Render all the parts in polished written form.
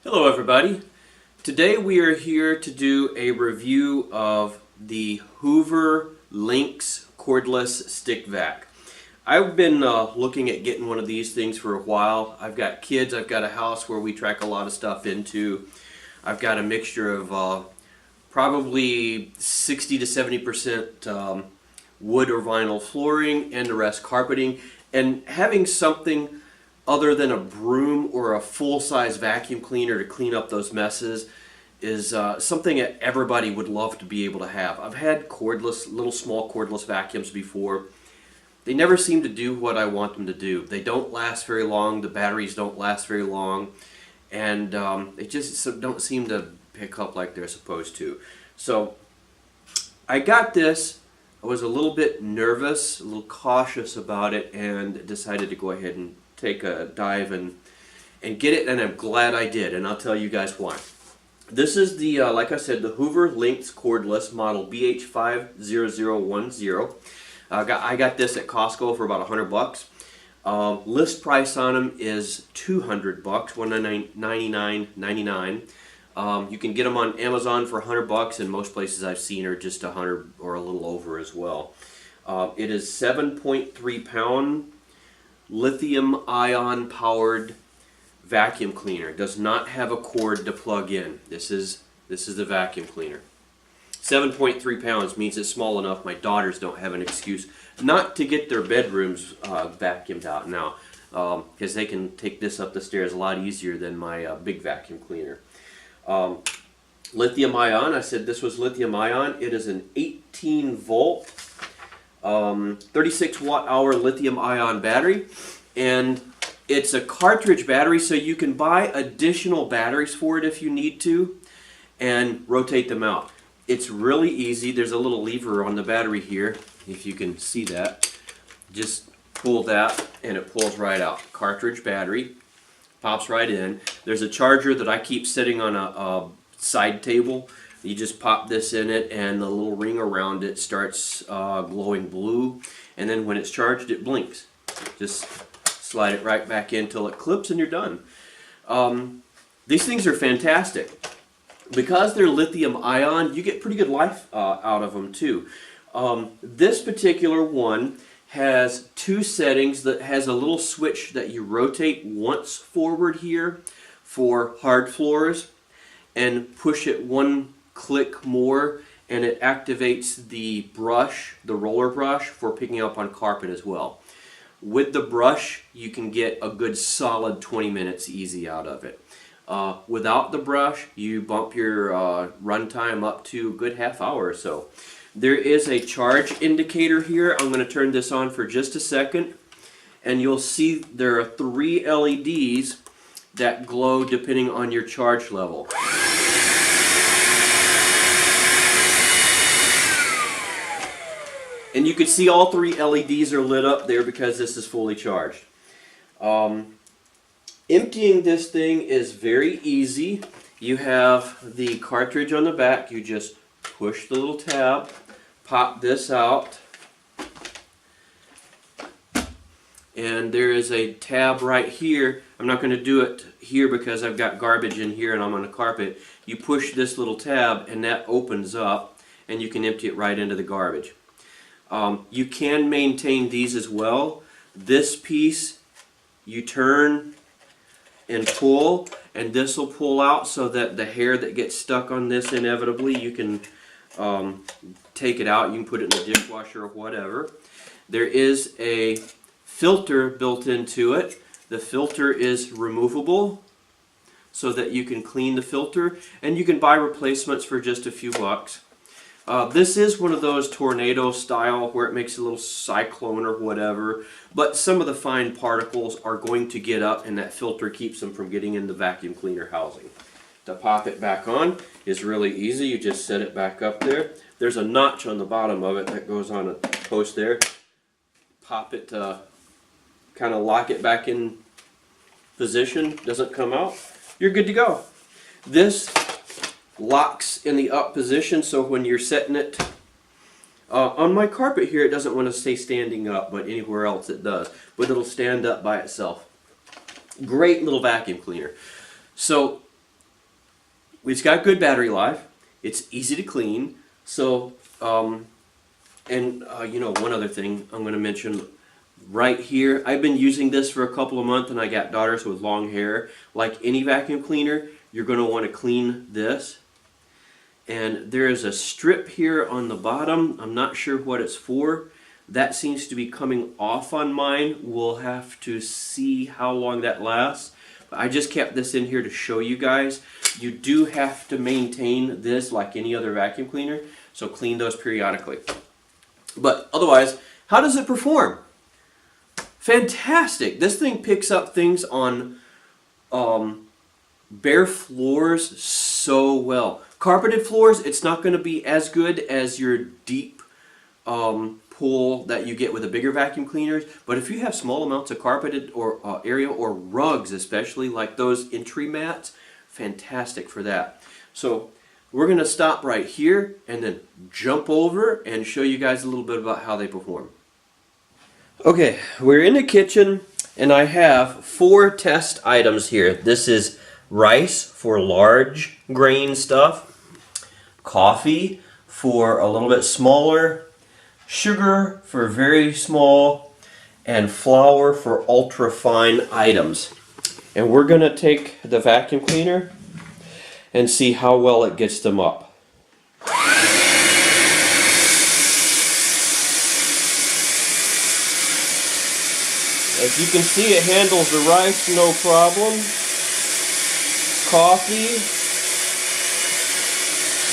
Hello everybody. Today we are here to do a review of the Hoover Linx cordless stick vac. I've been looking at getting one of these things for a while. I've got kids, I've got a house where we track a lot of stuff into. I've got a mixture of probably 60 to 70% wood or vinyl flooring and the rest carpeting, and having something other than a broom or a full-size vacuum cleaner to clean up those messes is something that everybody would love to be able to have. I've had cordless, little small cordless vacuums before. They never seem to do what I want them to do. They don't last very long, the batteries don't last very long, and they just don't seem to pick up like they're supposed to. So I got this. I was a little bit nervous, a little cautious about it, and decided to go ahead and take a dive and get it, and I'm glad I did, and I'll tell you guys why. This is the, like I said, the Hoover Linx cordless model BH50010. I got this at Costco for about $100. List price on them is $200, $199.99. You can get them on Amazon for $100, and most places I've seen are just $100 or a little over as well. It is 7.3 pound lithium ion powered vacuum cleaner. It does not have a cord to plug in. This is the vacuum cleaner. 7.3 pounds means it's small enough my daughters don't have an excuse not to get their bedrooms vacuumed out now, because they can take this up the stairs a lot easier than my big vacuum cleaner. Lithium ion, I said this was lithium ion. It is an 18 volt 36 watt hour lithium ion battery, and it's a cartridge battery, so you can buy additional batteries for it if you need to and rotate them out. It's really easy. There's a little lever on the battery here, if you can see that. Just pull that and it pulls right out. Cartridge battery pops right in. There's a charger that I keep sitting on a side table. You just pop this in it and the little ring around it starts glowing blue, and then when it's charged it blinks. Just slide it right back in until it clips and you're done. These things are fantastic. Because they're lithium ion, you get pretty good life out of them too. This particular one has two settings. That has a little switch that you rotate once forward here for hard floors, and push it one click more and it activates the brush, the roller brush, for picking up on carpet as well. With the brush you can get a good solid 20 minutes easy out of it. Without the brush you bump your run time up to a good half hour or so. There is a charge indicator here. I'm going to turn this on for just a second, and you'll see there are 3 LEDs that glow depending on your charge level. And you can see all 3 LEDs are lit up there because this is fully charged. Emptying this thing is very easy. You have the cartridge on the back. You just push the little tab, pop this out, and there is a tab right here. I'm not going to do it here because I've got garbage in here and I'm on the carpet. You push this little tab and that opens up and you can empty it right into the garbage. You can maintain these as well. This piece you turn and pull, and this will pull out so that the hair that gets stuck on this, inevitably you can take it out. You can put it in the dishwasher or whatever. There is a filter built into it. The filter is removable so that you can clean the filter, and you can buy replacements for just a few bucks. This is one of those tornado style where it makes a little cyclone or whatever, but some of the fine particles are going to get up and that filter keeps them from getting in the vacuum cleaner housing. To pop it back on is really easy. You just set it back up there. There's a notch on the bottom of it that goes on a post there. Pop it to kind of lock it back in position. Doesn't come out. You're good to go. This locks in the up position, so when you're setting it on my carpet here, it doesn't want to stay standing up, but anywhere else it does, but it'll stand up by itself. Great little vacuum cleaner. So it's got good battery life. It's easy to clean. So, you know, one other thing I'm going to mention right here. I've been using this for a couple of months, and I got daughters with long hair. Like any vacuum cleaner, you're going to want to clean this. And there is a strip here on the bottom. I'm not sure what it's for. That seems to be coming off on mine. We'll have to see how long that lasts. But I just kept this in here to show you guys. You do have to maintain this like any other vacuum cleaner, so clean those periodically. But otherwise, how does it perform? Fantastic! This thing picks up things on bare floors so well. Carpeted floors, it's not going to be as good as your deep pull that you get with the bigger vacuum cleaners. But if you have small amounts of carpeted or area, or rugs especially, like those entry mats, fantastic for that. So we're going to stop right here and then jump over and show you guys a little bit about how they perform. Okay, we're in the kitchen, and I have 4 test items here. This is rice for large grain stuff, coffee for a little bit smaller, sugar for very small, and flour for ultra fine items. And we're going to take the vacuum cleaner and see how well it gets them up. As you can see, it handles the rice no problem. Coffee,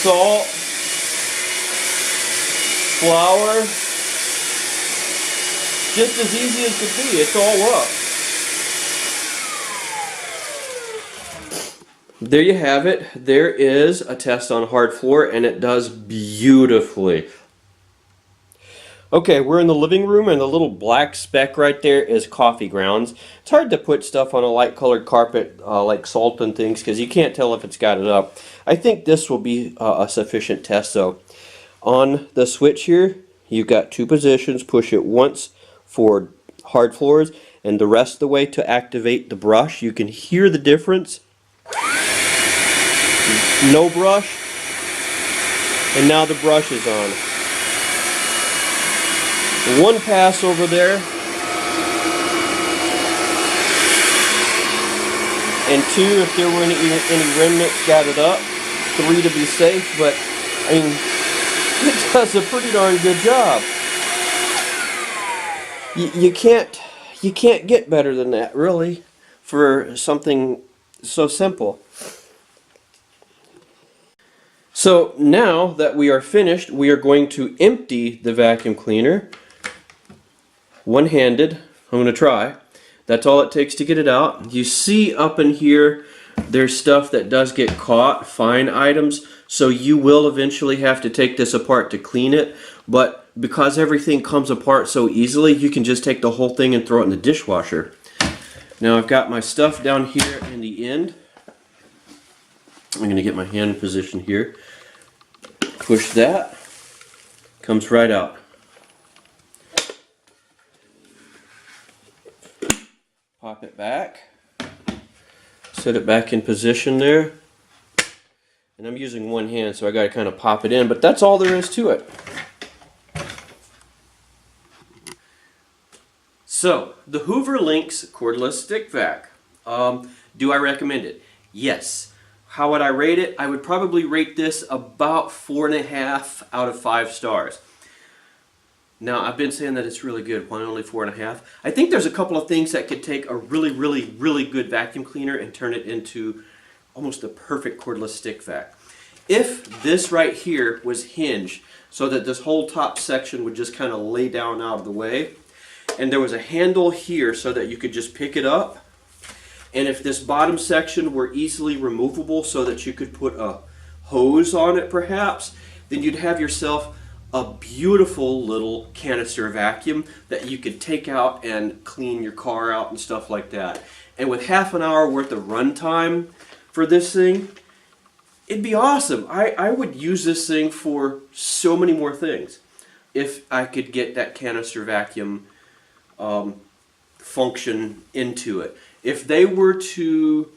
salt, flour, just as easy as could be. It's all up. There you have it. There is a test on hard floor, and it does beautifully. Okay, we're in the living room, and the little black speck right there is coffee grounds. It's hard to put stuff on a light colored carpet like salt and things, because you can't tell if it's got it up. I think this will be a sufficient test though. On the switch here, you've got 2 positions. Push it once for hard floors and the rest of the way to activate the brush. You can hear the difference. No brush, and now the brush is on. 1 pass over there, and 2 if there were any remnants, got it up. 3 to be safe, but I mean, it does a pretty darn good job. You can't get better than that, really, for something so simple. So now that we are finished, we are going to empty the vacuum cleaner. One-handed. I'm going to try. That's all it takes to get it out. You see up in here, there's stuff that does get caught, fine items, so you will eventually have to take this apart to clean it. But because everything comes apart so easily, you can just take the whole thing and throw it in the dishwasher. Now I've got my stuff down here in the end. I'm going to get my hand in position here. Push that. Comes right out. Pop it back. Set it back in position there. And I'm using one hand, so I got to kind of pop it in, but that's all there is to it. So, the Hoover Linx cordless stick vac. Do I recommend it? Yes. How would I rate it? I would probably rate this about 4.5 out of 5 stars. Now, I've been saying that it's really good. Why only 4.5? I think there's a couple of things that could take a really good vacuum cleaner and turn it into almost a perfect cordless stick vac. If this right here was hinged so that this whole top section would just kind of lay down out of the way, and there was a handle here so that you could just pick it up, and if this bottom section were easily removable so that you could put a hose on it perhaps, then you'd have yourself a beautiful little canister vacuum that you could take out and clean your car out and stuff like that. And with half an hour worth of run time for this thing, it'd be awesome. I would use this thing for so many more things if I could get that canister vacuum function into it. If they were to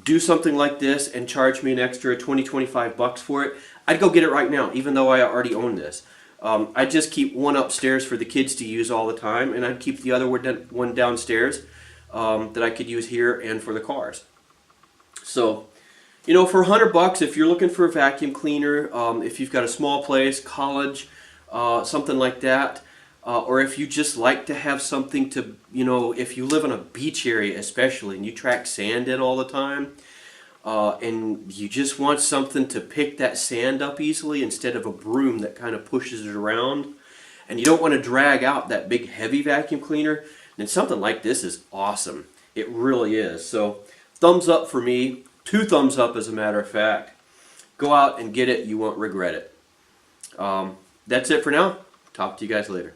do something like this and charge me an extra 20-25 bucks for it, I'd go get it right now, even though I already own this. I'd just keep one upstairs for the kids to use all the time, and I'd keep the other one downstairs that I could use here and for the cars. So, you know, for 100 bucks, if you're looking for a vacuum cleaner, if you've got a small place, college, something like that, or if you just like to have something to, you know, if you live in a beach area especially and you track sand in all the time, and you just want something to pick that sand up easily instead of a broom that kind of pushes it around, and you don't want to drag out that big heavy vacuum cleaner, then something like this is awesome. It really is. So thumbs up for me. 2 thumbs up as a matter of fact. Go out and get it. You won't regret it. That's it for now. Talk to you guys later.